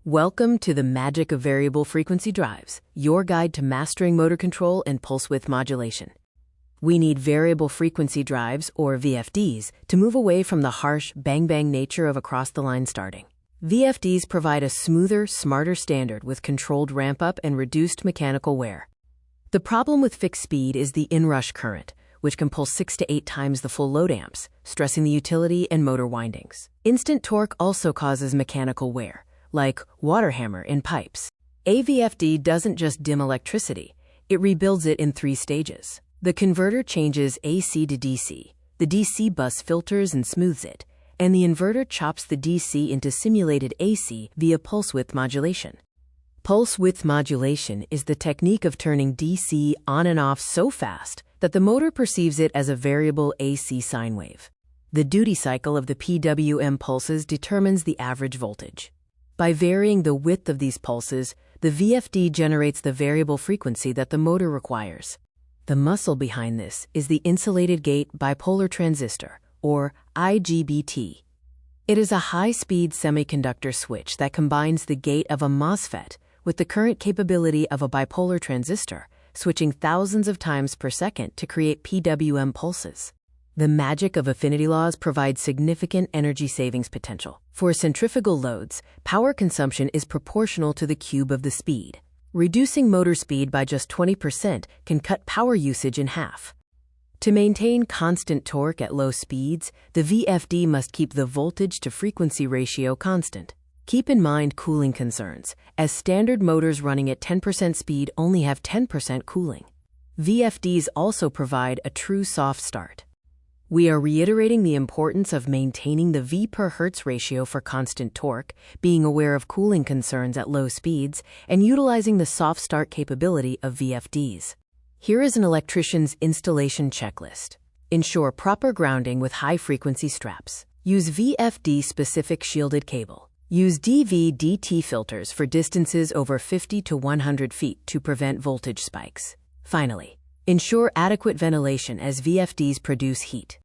Welcome to the magic of variable frequency drives, your guide to mastering motor control and pulse width modulation. We need variable frequency drives, or VFDs, to move away from the harsh, bang-bang nature of across-the-line starting. VFDs provide a smoother, smarter standard with controlled ramp-up and reduced mechanical wear. The problem with fixed speed is the inrush current, which can pull 6 to 8 times the full load amps, stressing the utility and motor windings. Instant torque also causes mechanical wear, like water hammer in pipes. A VFD doesn't just dim electricity, it rebuilds it in 3 stages. The converter changes AC to DC, the DC bus filters and smooths it, and the inverter chops the DC into simulated AC via pulse width modulation. Pulse width modulation is the technique of turning DC on and off so fast that the motor perceives it as a variable AC sine wave. The duty cycle of the PWM pulses determines the average voltage. By varying the width of these pulses, the VFD generates the variable frequency that the motor requires. The muscle behind this is the insulated gate bipolar transistor, or IGBT. It is a high-speed semiconductor switch that combines the gate of a MOSFET with the current capability of a bipolar transistor, switching thousands of times per second to create PWM pulses. The magic of Affinity Laws provides significant energy savings potential. For centrifugal loads, power consumption is proportional to the cube of the speed. Reducing motor speed by just 20% can cut power usage in half. To maintain constant torque at low speeds, the VFD must keep the voltage to frequency ratio constant. Keep in mind cooling concerns, as standard motors running at 10% speed only have 10% cooling. VFDs also provide a true soft start. We are reiterating the importance of maintaining the V per Hertz ratio for constant torque, being aware of cooling concerns at low speeds, and utilizing the soft start capability of VFDs. Here is an electrician's installation checklist. Ensure proper grounding with high-frequency straps. Use VFD-specific shielded cable. Use DV/DT filters for distances over 50 to 100 feet to prevent voltage spikes. Finally, ensure adequate ventilation as VFDs produce heat.